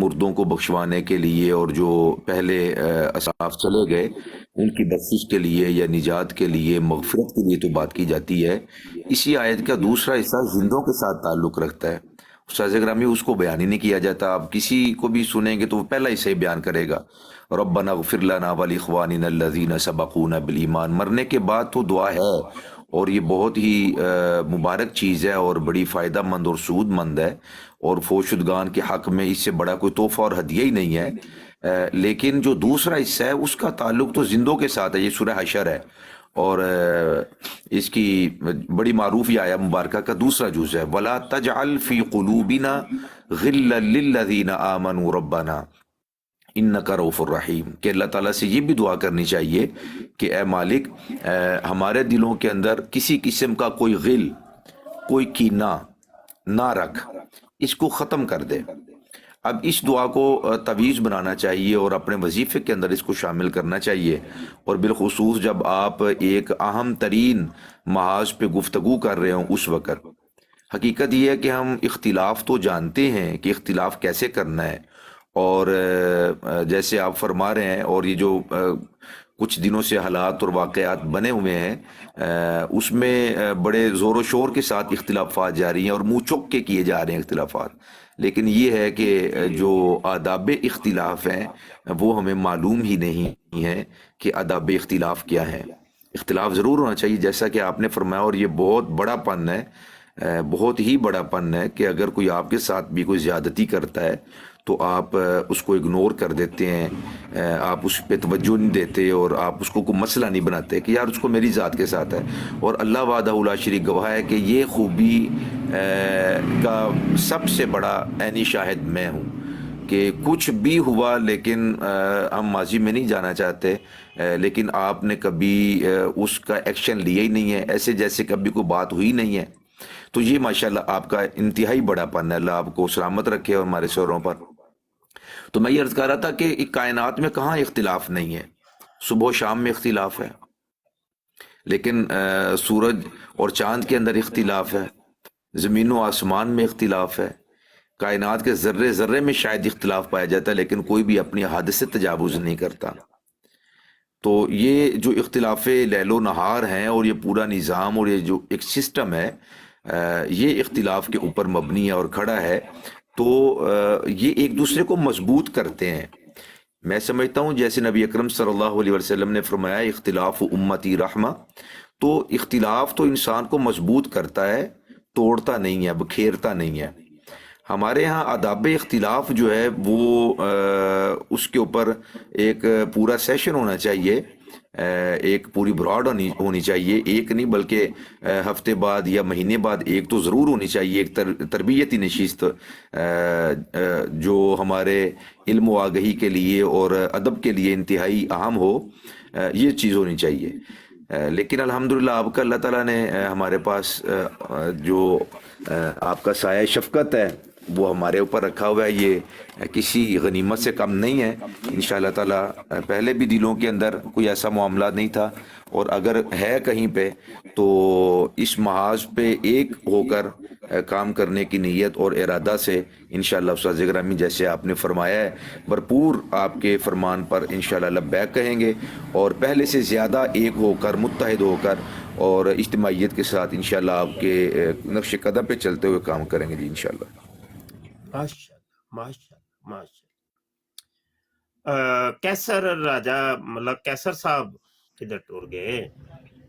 مردوں کو بخشوانے کے لیے، اور جو پہلے اسلاف چلے گئے ان کی بخشش کے لیے یا نجات کے لیے، مغفرت کے لیے تو بات کی جاتی ہے. اسی آیت کا دوسرا حصہ زندوں کے ساتھ تعلق رکھتا ہے. استاذ گرامی اس کو بیان ہی نہیں کیا جاتا. آپ کسی کو بھی سنیں گے تو وہ پہلا حصہ ہی بیان کرے گا ربنا اغفر لنا ولاخواننا الذین سبقونا بالایمان. مرنے کے بعد تو دعا ہے، اور یہ بہت ہی مبارک چیز ہے اور بڑی فائدہ مند اور سود مند ہے، اور فوت شدگان کے حق میں اس سے بڑا کوئی تحفہ اور ہدیہ ہی نہیں ہے. لیکن جو دوسرا حصہ ہے اس کا تعلق تو زندوں کے ساتھ ہے. یہ سورہ حشر ہے اور اس کی بڑی معروف یہ آیہ مبارکہ کا دوسرا جز ہے وَلَا تَجْعَلْ فِي قُلُوبِنَا غِلًّا لِلَّذِينَ آمَنُوا رَبَّنَا انک رؤوف الرحیم. کہ اللہ تعالیٰ سے یہ بھی دعا کرنی چاہیے کہ اے مالک ہمارے دلوں کے اندر کسی قسم کا کوئی غل، کوئی کینہ نہ رکھ، اس کو ختم کر دے. اب اس دعا کو تویز بنانا چاہیے اور اپنے وظیفے کے اندر اس کو شامل کرنا چاہیے، اور بالخصوص جب آپ ایک اہم ترین محاذ پہ گفتگو کر رہے ہوں اس وقت. حقیقت یہ ہے کہ ہم اختلاف تو جانتے ہیں کہ اختلاف کیسے کرنا ہے، اور جیسے آپ فرما رہے ہیں، اور یہ جو کچھ دنوں سے حالات اور واقعات بنے ہوئے ہیں اس میں بڑے زور و شور کے ساتھ اختلافات جاری ہیں اور منہ چک کے کیے جا رہے ہیں اختلافات. لیکن یہ ہے کہ جو آداب اختلاف ہیں وہ ہمیں معلوم ہی نہیں ہے کہ آداب اختلاف کیا ہے. اختلاف ضرور ہونا چاہیے جیسا کہ آپ نے فرمایا، اور یہ بہت بڑا پن ہے، بہت ہی بڑا پن ہے کہ اگر کوئی آپ کے ساتھ بھی کوئی زیادتی کرتا ہے تو آپ اس کو اگنور کر دیتے ہیں، آپ اس پہ توجہ نہیں دیتے، اور آپ اس کو کوئی مسئلہ نہیں بناتے کہ یار اس کو میری ذات کے ساتھ ہے. اور اللہ وحدہ لا شریک گواہ ہے کہ یہ خوبی کا سب سے بڑا عینی شاہد میں ہوں کہ کچھ بھی ہوا لیکن ہم ماضی میں نہیں جانا چاہتے، لیکن آپ نے کبھی اس کا ایکشن لیا ہی نہیں ہے، ایسے جیسے کبھی کوئی بات ہوئی نہیں ہے. تو یہ ماشاءاللہ آپ کا انتہائی بڑا پن ہے. اللہ آپ کو سلامت رکھے اور ہمارے شوہروں پر. تو میں یہ عرض کر رہا تھا کہ کائنات میں کہاں اختلاف نہیں ہے، صبح و شام میں اختلاف ہے، لیکن سورج اور چاند کے اندر اختلاف ہے، زمین و آسمان میں اختلاف ہے، کائنات کے ذرے ذرے میں شاید اختلاف پایا جاتا ہے، لیکن کوئی بھی اپنی حد سے تجاوز نہیں کرتا. تو یہ جو اختلاف لیل و نہار ہیں اور یہ پورا نظام اور یہ جو ایک سسٹم ہے یہ اختلاف کے اوپر مبنی ہے اور کھڑا ہے، تو یہ ایک دوسرے کو مضبوط کرتے ہیں. میں سمجھتا ہوں جیسے نبی اکرم صلی اللہ علیہ وسلم نے فرمایا اختلاف امتی رحمہ، تو اختلاف تو انسان کو مضبوط کرتا ہے، توڑتا نہیں ہے، بکھیرتا نہیں ہے. ہمارے ہاں آداب اختلاف جو ہے وہ اس کے اوپر ایک پورا سیشن ہونا چاہیے، ایک پوری براڈ ہونی چاہیے، ایک نہیں بلکہ ہفتے بعد یا مہینے بعد ایک تو ضرور ہونی چاہیے، ایک تربیتی نشست جو ہمارے علم و آگہی کے لیے اور ادب کے لیے انتہائی اہم ہو، یہ چیز ہونی چاہیے. لیکن الحمدللہ آپ کا اللہ تعالیٰ نے ہمارے پاس جو آپ کا سایہ شفقت ہے وہ ہمارے اوپر رکھا ہوا ہے، یہ کسی غنیمت سے کم نہیں ہے انشاءاللہ تعالیٰ. پہلے بھی دلوں کے اندر کوئی ایسا معاملہ نہیں تھا، اور اگر ہے کہیں پہ تو اس محاذ پہ ایک ہو کر کام کرنے کی نیت اور ارادہ سے انشاءاللہ استاذ گرامی جیسے آپ نے فرمایا ہے بھرپور آپ کے فرمان پر انشاءاللہ لبیک کہیں گے اور پہلے سے زیادہ ایک ہو کر متحد ہو کر اور اجتماعیت کے ساتھ انشاءاللہ آپ کے نقش قدم پہ چلتے ہوئے کام کریں گے جی انشاءاللہ. ماشاءاللہ ماشاءاللہ ماشاءاللہ. کیسر راجہ مطلب کیسر صاحب کدھر ٹور گئے؟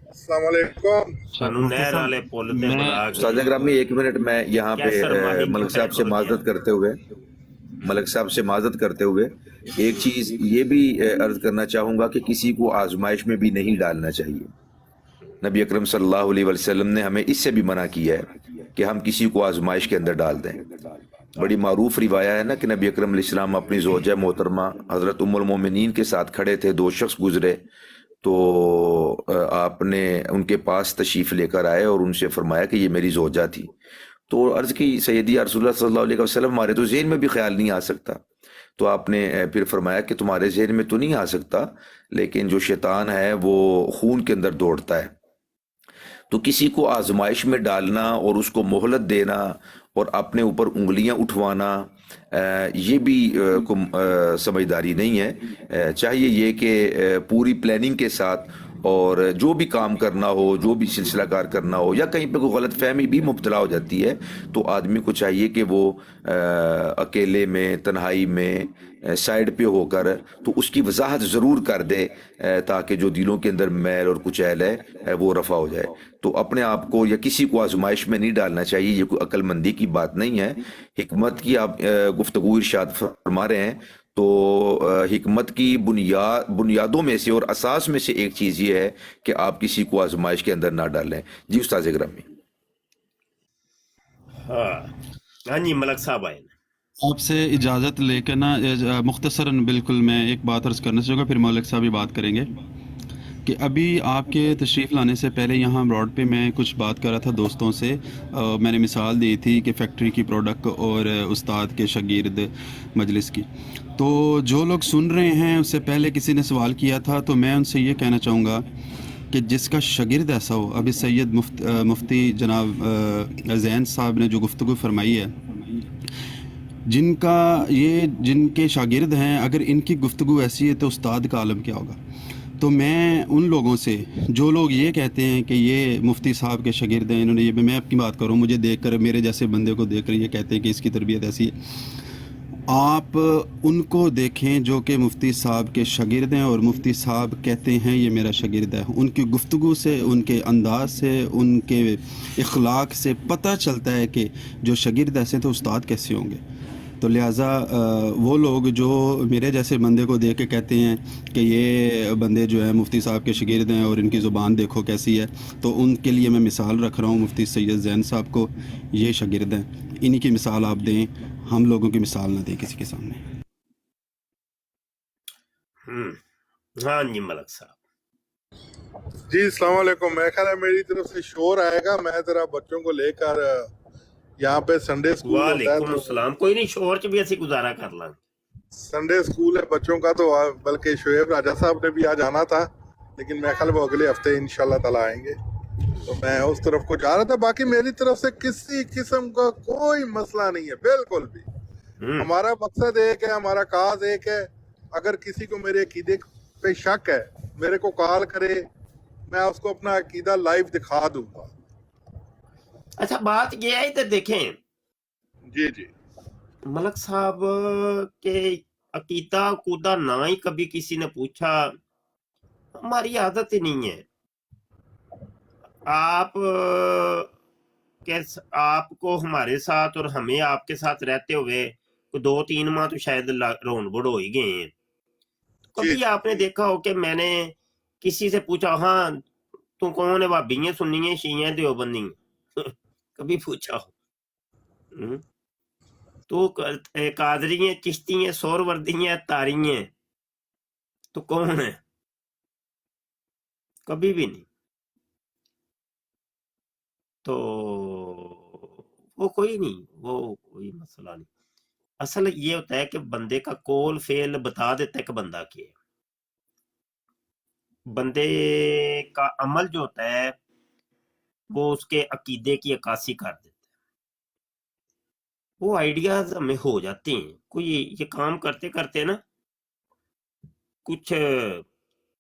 السلام علیکم. سانو نہر والے پل تے بلا استاد گئے. گرامی ایک منٹ میں یہاں پہ کیسر ماہی ملک چھوٹا صاحب سے ٹر معذرت کرتے ہوئے ایک چیز یہ بھی عرض کرنا چاہوں گا کہ کسی کو آزمائش میں بھی نہیں ڈالنا چاہیے. نبی اکرم صلی اللہ علیہ وسلم نے ہمیں اس سے بھی منع کیا ہے کہ ہم کسی کو آزمائش کے اندر ڈال دیں. بڑی معروف روایہ ہے نا کہ نبی اکرم علیہ السلام اپنی زوجہ محترمہ حضرت ام المومنین کے ساتھ کھڑے تھے, دو شخص گزرے تو آپ نے ان کے پاس تشریف لے کر آئے اور ان سے فرمایا کہ یہ میری زوجہ تھی. تو عرض کی سیدی رسول اللہ صلی اللہ علیہ وسلم ہمارے تو ذہن میں بھی خیال نہیں آ سکتا. تو آپ نے پھر فرمایا کہ تمہارے ذہن میں تو نہیں آ سکتا لیکن جو شیطان ہے وہ خون کے اندر دوڑتا ہے. تو کسی کو آزمائش میں ڈالنا اور اس کو مہلت دینا اور اپنے اوپر انگلیاں اٹھوانا یہ بھی سمجھداری نہیں ہے. چاہیے یہ کہ پوری پلاننگ کے ساتھ اور جو بھی کام کرنا ہو, جو بھی سلسلہ کار کرنا ہو یا کہیں پہ کوئی غلط فہمی بھی مبتلا ہو جاتی ہے تو آدمی کو چاہیے کہ وہ اکیلے میں تنہائی میں سائیڈ پہ ہو کر تو اس کی وضاحت ضرور کر دے تاکہ جو دلوں کے اندر میل اور کچیل ہے وہ رفع ہو جائے. تو اپنے آپ کو یا کسی کو آزمائش میں نہیں ڈالنا چاہیے, یہ کوئی عقل مندی کی بات نہیں ہے. حکمت کی آپ گفتگو ارشاد فرما رہے ہیں تو حکمت کی بنیادوں میں سے اور اساس میں سے ایک چیز یہ ہے کہ آپ کسی کو آزمائش کے اندر نہ ڈالیں. جی استاذ گرامی. ہاں جی ملک صاحب آئے. آپ سے اجازت لے کے نا مختصراً بالکل میں ایک بات عرض کرنا چاہوں گا, پھر مولک صاحب بھی بات کریں گے کہ ابھی آپ کے تشریف لانے سے پہلے یہاں روڈ پہ میں کچھ بات کر رہا تھا دوستوں سے. میں نے مثال دی تھی کہ فیکٹری کی پروڈکٹ اور استاد کے شاگرد مجلس کی. تو جو لوگ سن رہے ہیں اس سے پہلے کسی نے سوال کیا تھا تو میں ان سے یہ کہنا چاہوں گا کہ جس کا شاگرد ایسا ہو, ابھی سید مفتی جناب زین صاحب نے جو گفتگو فرمائی ہے, جن کے شاگرد ہیں اگر ان کی گفتگو ایسی ہے تو استاد کا عالم کیا ہوگا. تو میں ان لوگوں سے جو لوگ یہ کہتے ہیں کہ یہ مفتی صاحب کے شاگرد ہیں, انہوں نے یہ میں آپ کی بات کروں, مجھے دیکھ کر میرے جیسے بندے کو دیکھ کر یہ کہتے ہیں کہ اس کی تربیت ایسی ہے, آپ ان کو دیکھیں جو کہ مفتی صاحب کے شاگرد ہیں اور مفتی صاحب کہتے ہیں یہ میرا شاگرد ہے. ان کی گفتگو سے, ان کے انداز سے, ان کے اخلاق سے پتہ چلتا ہے کہ جو شاگرد ایسے تو استاد کیسے ہوں گے. تو لہٰذا وہ لوگ جو میرے جیسے بندے کو دیکھ کے کہتے ہیں کہ یہ بندے جو ہیں مفتی صاحب کے شاگرد ہیں اور ان کی زبان دیکھو کیسی ہے, تو ان کے لیے میں مثال رکھ رہا ہوں مفتی سید زین صاحب کو. یہ شاگرد ہیں, انہی کی مثال آپ دیں, ہم لوگوں کی مثال نہ دیں کسی کے سامنے. ہاں جی ملک صاحب. جی السلام علیکم. میں خیال ہے میری طرف سے شور آئے گا, میں ذرا بچوں کو لے کر یہاں پہ سنڈے اسکول ہوتا ہے. وعلیکم السلام. کوئی نہیں, شور چ بھی اسی گزارا کر لیں. سنڈے اسکول ہے بچوں کا, تو بلکہ شعیب راجہ صاحب نے بھی آج آنا تھا لیکن میں خیال وہ اگلے ہفتے انشاءاللہ تعالی آئیں گے, تو میں اس طرف کو جا رہا تھا. باقی میری طرف سے کسی قسم کا کوئی مسئلہ نہیں ہے بالکل بھی. ہمارا مقصد ایک ہے, ہمارا کاز ایک ہے. اگر کسی کو میرے عقیدے پہ شک ہے میرے کو کال کرے, میں اس کو اپنا عقیدہ لائیو دکھا دوں گا. اچھا بات یہ ہے تو دیکھیں جی جی ملک صاحب کے عقیدہ کودہ نہ ہی کبھی کسی نے پوچھا, ہماری عادت ہی نہیں ہے. آپ کو ہمارے ساتھ اور ہمیں آپ کے ساتھ رہتے ہوئے 2-3 ماہ تو شاید رون بڑ ہو ہی گئے ہیں. کبھی آپ نے دیکھا ہو کہ میں نے کسی سے پوچھا ہاں تو کون ہے, بھابی ہیں, سنی ہیں, شیعہ ہیں, دیوبندی ہیں, کبھی پوچھا ہو؟ تو قادری ہیں, چشتی ہیں, سور وردی ہیں, تاری ہیں, تو کون ہے؟ کبھی بھی نہیں. تو وہ کوئی نہیں, وہ کوئی مسئلہ نہیں. اصل یہ ہوتا ہے کہ بندے کا قول فعل بتا دیتا ہے کہ بندہ کیا ہے. بندے کا عمل جو ہوتا ہے وہ اس کے عقیدے کی عکاسی کر دیتا ہے. وہ آئیڈیاز ہمیں ہو جاتے ہیں. کوئی یہ کام کرتے کرتے نا کچھ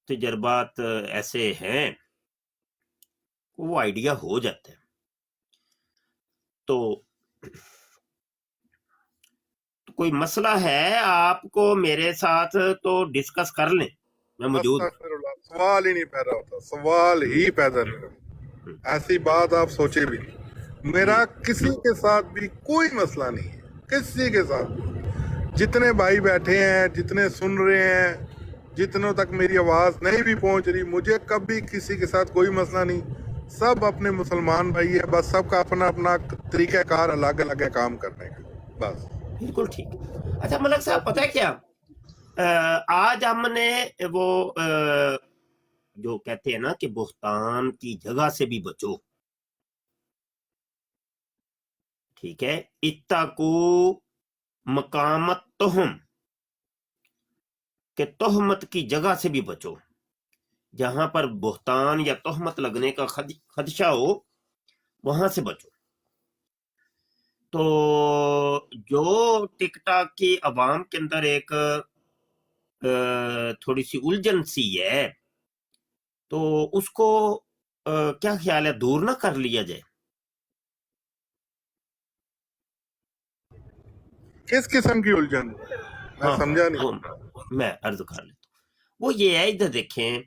تجربات ایسے ہیں وہ آئیڈیا ہو جاتا ہے. تو کوئی مسئلہ ہے آپ کو میرے ساتھ تو ڈسکس کر لیں, میں موجود ہوں. استغفراللہ، سوال ہی نہیں پیدا ہوتا، سوال ہی پیدا نہیں ہوتا. ایسی بات آپ سوچے بھی نہیں. میرا کسی کے ساتھ بھی کوئی مسئلہ نہیں ہے، کسی کے ساتھ بھی. جتنے بھائی بیٹھے ہیں، جتنے سن رہے ہیں، جتنوں تک میری آواز نہیں بھی پہنچ رہی، مجھے کبھی کسی کے ساتھ کوئی مسئلہ نہیں. سب اپنے مسلمان بھائی ہیں، بس سب کا اپنا اپنا طریقہ کار الگ الگ ہے کام کرنے کا، بس. بالکل ٹھیک. اچھا ملک صاحب پتہ ہے کیا، آج ہم نے وہ جو کہتے ہیں نا کہ بہتان کی جگہ سے بھی بچو، ٹھیک ہے، اتقو مقامت تہم، کہ تہمت کی جگہ سے بھی بچو. جہاں پر بہتان یا تہمت لگنے کا خدشہ ہو وہاں سے بچو. تو جو ٹک ٹاک کی عوام کے اندر ایک تھوڑی سی الجھن سی ہے، تو اس کو کیا خیال ہے دور نہ کر لیا جائے؟ کس قسم کی الجھن؟ میں سمجھا نہیں. میں عرض کر لیتا ہوں. وہ یہ ہے، ادھر دیکھیں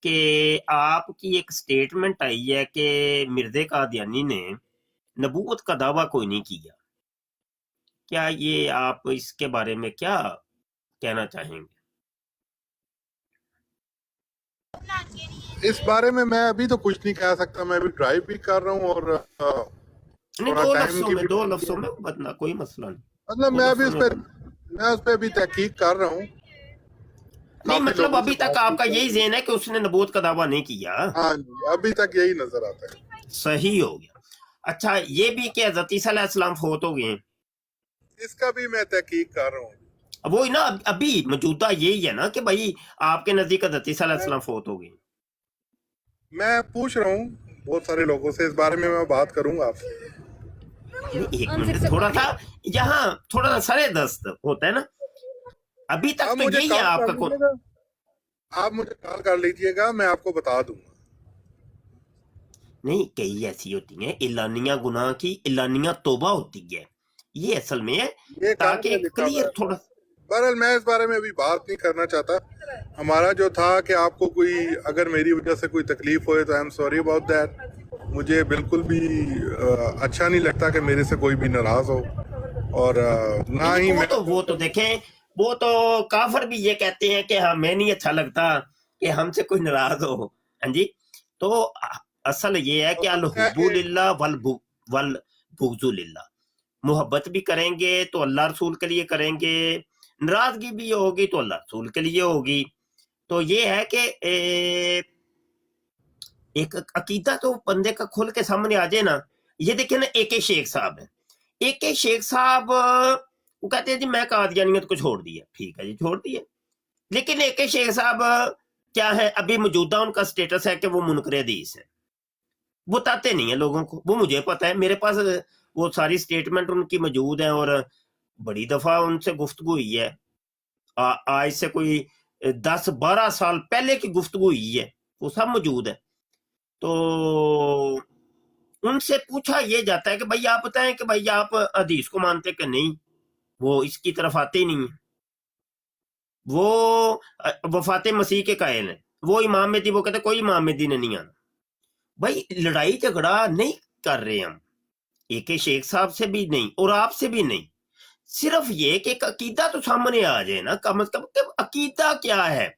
کہ آپ کی ایک سٹیٹمنٹ آئی ہے کہ مرزا قادیانی نے نبوت کا دعویٰ کوئی نہیں کیا. کیا یہ آپ اس کے بارے میں کیا کہنا چاہیں گے؟ اس بارے میں ابھی تو کچھ نہیں کہہ سکتا. میں ابھی ڈرائیو بھی کر رہا ہوں اور نہیں، تھوڑا دو ٹائم لفظوں کی میں بھی، دو لفظوں میں بدنا کوئی مسئلہ نہیں. مطلب میں ابھی اس پہ ابھی تحقیق کر رہا ہوں. نہیں کافی مطلب لوگوں ابھی سے تک بات آپ بھی کا کر یہی رہا ذہن ہے کہ اس نے نبوت کا دعویٰ نہیں کیا؟ ہوں. ہاں جی، ابھی تک یہی نظر آتا ہے. صحیح ہو گیا. اچھا یہ بھی کہ حضرت عیسیٰ علیہ السلام فوت ہو گئے ہیں؟ اس کا بھی میں تحقیق کر رہا ہوں. وہی نا، ابھی موجودہ یہی ہے نا کہ بھائی آپ کے نزدیک حضرت عیسیٰ علیہ السلام فوت ہو گئے. میں پوچھ رہا ہوں بہت سارے لوگوں سے، اس بارے میں بات کروں گا آپ سے. ایک منٹ، تھوڑا سا یہاں تھوڑا سا سرے دست ہوتا ہے نا. ابھی تک تو مجھے یہی ہے کال آپ کر کا لیجیے گا، آپ مجھے کال کر لیجیے گا، میں آپ کو بتا دوں گا. نہیں، کئی ایسی ہوتی ہیں اعلانیہ گناہ کی اعلانیہ توبہ ہوتی ہے، یہ اصل میں ہے یہ کہاں تاکہ پہ لکھا ہوا کلیئر ہے؟ تھوڑا. بہرحال میں اس بارے میں ابھی بات نہیں کرنا چاہتا. ہمارا جو تھا کہ آپ کو کوئی اگر میری وجہ سے کوئی تکلیف ہوئے تو I am sorry about that. مجھے بالکل بھی اچھا نہیں لگتا کہ میرے سے کوئی بھی ناراض ہو، اور نہ ہی میں وہ تو دیکھیں، وہ تو کافر بھی یہ کہتے ہیں کہ ہمیں نہیں اچھا لگتا کہ ہم سے کوئی ناراض ہو. ہاں جی، تو اصل یہ ہے کہ الحب للہ والبغض للہ. محبت بھی کریں گے تو اللہ رسول کے لیے کریں گے، ناراضگی بھی ہوگی تو اللہ رسول کے لیے ہوگی. تو یہ ہے کہ ایک عقیدہ تو بندے کا کھل کے سامنے آ جائے نا. یہ دیکھیں نا، اے کے شیخ صاحب ہیں، اے کے شیخ صاحب وہ کہتے ہیں جی میں قادیانیت کو چھوڑ دیا. ٹھیک ہے جی، چھوڑ دیا، لیکن اے کے شیخ صاحب کیا ہے، ابھی موجودہ ان کا سٹیٹس ہے کہ وہ منکر حدیث ہے. بتاتے نہیں ہیں لوگوں کو، وہ مجھے پتا ہے، میرے پاس وہ ساری سٹیٹمنٹ ان کی موجود ہیں، اور بڑی دفعہ ان سے گفتگو ہوئی ہے. آج سے کوئی 10-12 سال پہلے کی گفتگو ہوئی ہے، وہ سب موجود ہے. تو ان سے پوچھا یہ جاتا ہے کہ بھائی آپ بتائیں کہ بھائی آپ حدیث کو مانتے کہ نہیں. وہ اس کی طرف آتے ہی نہیں ہیں. وہ وفات مسیح کے قائل ہیں، وہ امام مہدی، وہ کہتے ہیں کوئی امام مہدی نے نہیں آنا. بھائی لڑائی جھگڑا نہیں کر رہے ہم، اے کے شیخ صاحب سے بھی نہیں اور آپ سے بھی نہیں. صرف یہ کہ ایک عقیدہ تو سامنے آ جائے نا، کم از کم کہ عقیدہ کیا ہے،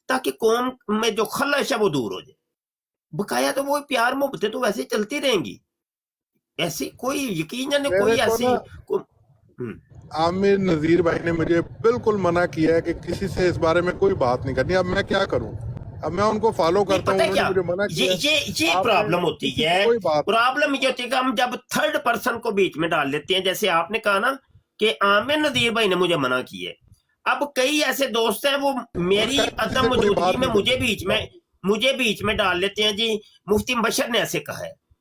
تاکہ قوم میں جو خلش ہے وہ دور ہو جائے. بقایا تو وہ پیار محبتیں تو ویسے چلتی رہیں گی، ایسی کوئی یقین نہیں، کوئی ایسی. عامر نذیر بھائی نے مجھے بالکل منع کیا ہے کہ کسی سے اس بارے میں کوئی بات نہیں کرنی. اب میں کیا کروں؟ اب میں ان کو فالو کرتا ہوں، انہوں نے مجھے منع کیا. یہ پرابلم ہوتی ہے. پرابلم یہ ہوتی ہے کہ ہم جب تھرڈ پرسن کو بیچ میں ڈال لیتے ہیں، جیسے آپ نے کہا نا کہ عامر نذیر بھائی نے مجھے منع کی ہے. اب کئی ایسے دوست ہیں وہ میری عدم موجودگی میں مجھے بیچ میں ڈال لیتے ہیں. جی مفتی مبشر نے ایسے کہا ہے،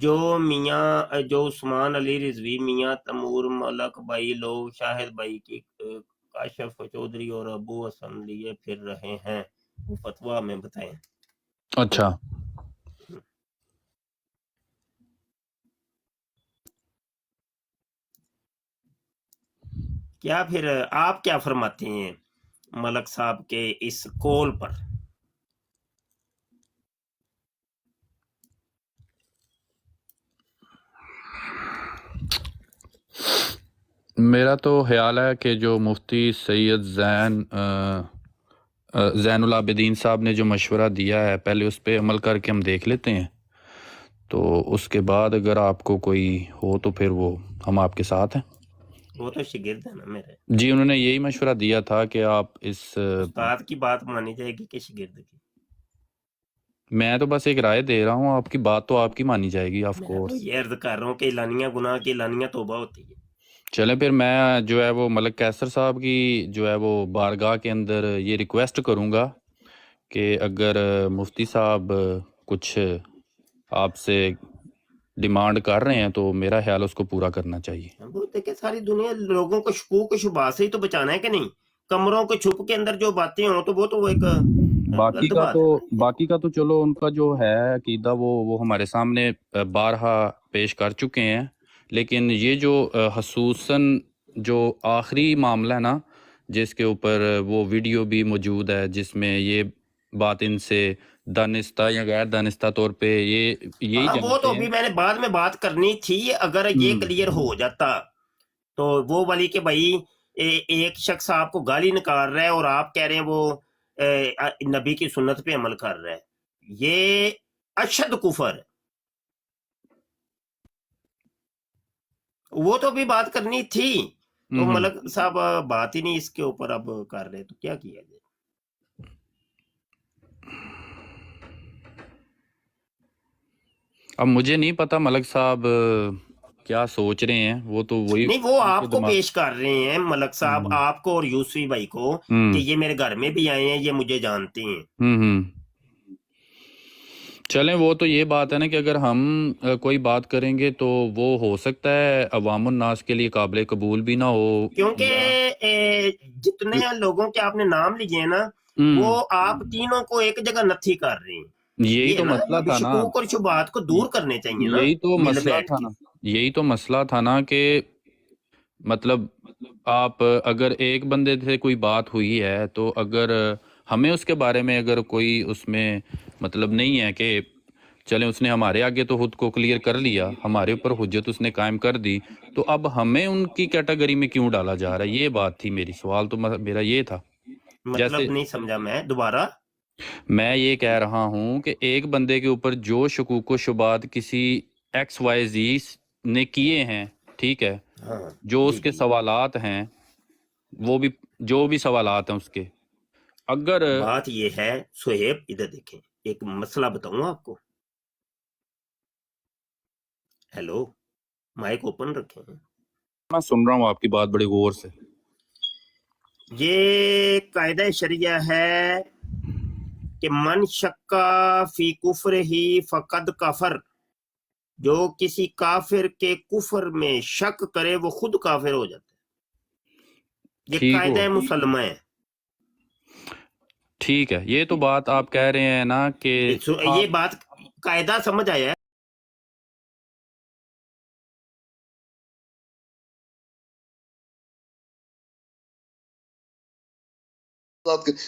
جو میاں جو عثمان علی رضوی، میاں تیمور ملک بھائی لوگ شاہد بھائی کی کاشف چودھری اور ابو حسن لیے پھر رہے ہیں، وہ فتویٰ میں بتائیں۔ اچھا، کیا پھر آپ کیا فرماتے ہیں ملک صاحب کے اس قول پر؟ میرا تو خیال ہے کہ جو مفتی سید زین العابدین صاحب نے جو مشورہ دیا ہے، پہلے اس پہ عمل کر کے ہم دیکھ لیتے ہیں، تو اس کے بعد اگر آپ کو کوئی ہو تو پھر وہ ہم آپ کے ساتھ ہیں۔ وہ تو شاگرد ہے نا میرے، جی، انہوں نے یہی مشورہ دیا تھا کہ آپ اس استاد کی بات مانی جائے گی کہ شاگرد کی؟ میں تو بس ایک رائے دے رہا ہوں، آپ کی بات تو آپ کی مانی جائے گی آف میں تو کورس۔ یہ عرض کر رہا ہوں کہ اعلانیہ گناہ کی اعلانیہ توبہ ہوتی ہے۔ چلیں پھر میں جو ہے وہ ملک کیسر صاحب کی جو ہے وہ بارگاہ کے اندر یہ ریکویسٹ کروں گا کہ اگر مفتی صاحب کچھ آپ سے ڈیمانڈ کر رہے ہیں تو میرا خیال اس کو پورا کرنا چاہیے۔ وہ دیکھیں ساری دنیا لوگوں کو شکوک و شبہات سے ہی تو بچانا ہے کہ نہیں؟ کمروں کے چھپ کے اندر جو باتیں ہوں تو وہ تو ایک غلط بات ہے نا۔ باقی کا تو چلو ان کا جو ہے عقیدہ وہ ہمارے سامنے بارہا پیش کر چکے ہیں، لیکن یہ جو خصوصاً جو آخری معاملہ ہے نا، جس کے اوپر وہ ویڈیو بھی موجود ہے جس میں یہ بات ان سے دانستہ یا غیر دانستہ طور پہ یہی ہاں وہ جانتے تو ہیں۔ بھی میں نے بعد میں بات کرنی تھی، اگر یہ کلیئر ہو جاتا تو وہ والی کہ بھائی ایک شخص آپ کو گالی نکال رہا ہے اور آپ کہہ رہے ہیں وہ نبی کی سنت پہ عمل کر رہا ہے، یہ اشد کفر ہے۔ وہ تو بھی بات کرنی تھی، تو ملک صاحب بات ہی نہیں اس کے اوپر اب کر رہے، تو کیا کیا جائے؟ اب مجھے نہیں پتا ملک صاحب کیا سوچ رہے ہیں، وہ تو وہی نہیں وہ ان کے آپ کو دماغ۔ پیش کر رہے ہیں ملک صاحب، آپ کو اور یوسفی بھائی کو، کہ یہ میرے گھر میں بھی آئے ہیں، یہ مجھے جانتے ہیں۔ چلیں وہ تو یہ بات ہے نا کہ اگر ہم کوئی بات کریں گے تو وہ ہو سکتا ہے عوام الناس کے لیے قابل قبول بھی نہ ہو، کیونکہ جتنے لوگوں کے آپ نے نام لیے ہیں نا، وہ آپ تینوں کو ایک جگہ نتھی کر رہے ہیں۔ یہی یہ تو نا مسئلہ تھا نا، شکوک اور شبہات کو دور کرنے چاہیے نا، یہی تو مل مسئلہ بیٹھ تھا کے۔ نا، یہی تو مسئلہ تھا نا کہ مطلب آپ اگر ایک بندے سے کوئی بات ہوئی ہے تو اگر ہمیں اس کے بارے میں اگر کوئی اس میں مطلب نہیں ہے کہ چلیں اس نے ہمارے آگے تو خود کو کلیئر کر لیا، ہمارے اوپر حجت اس نے قائم کر دی، تو اب ہمیں ان کی کیٹیگری میں کیوں ڈالا جا رہا ہے؟ یہ بات تھی میری، سوال تو میرا یہ تھا۔ جیسے مطلب نہیں سمجھا میں دوبارہ۔ میں یہ کہہ رہا ہوں کہ ایک بندے کے اوپر جو شکوک و شبہات کسی ایکس وائی زی نے کیے ہیں، ٹھیک ہے، ہاں جو جی اس کے جی، سوالات ہیں، وہ بھی جو بھی سوالات ہیں اس کے، اگر بات یہ ہے سہیب ادھر دیکھیں، ایک مسئلہ بتاؤں آپ کو۔ ہیلو، مائک اوپن رکھیں۔ میں سن رہا ہوں آپ کی بات بڑے غور سے۔ یہ قاعدہ شریعہ ہے کہ من شکا فی کفر ہی فقد کفر، جو کسی کافر کے کفر میں شک کرے وہ خود کافر ہو جاتا ہے۔ یہ ٹھیک ہو، قاعدہ مسلمہ ہے۔ ٹھیک ہے، یہ تو بات آپ کہہ رہے ہیں نا کہ یہ بات قاعدہ سمجھ آیا ہے۔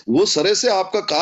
وہ سرے سے آپ کا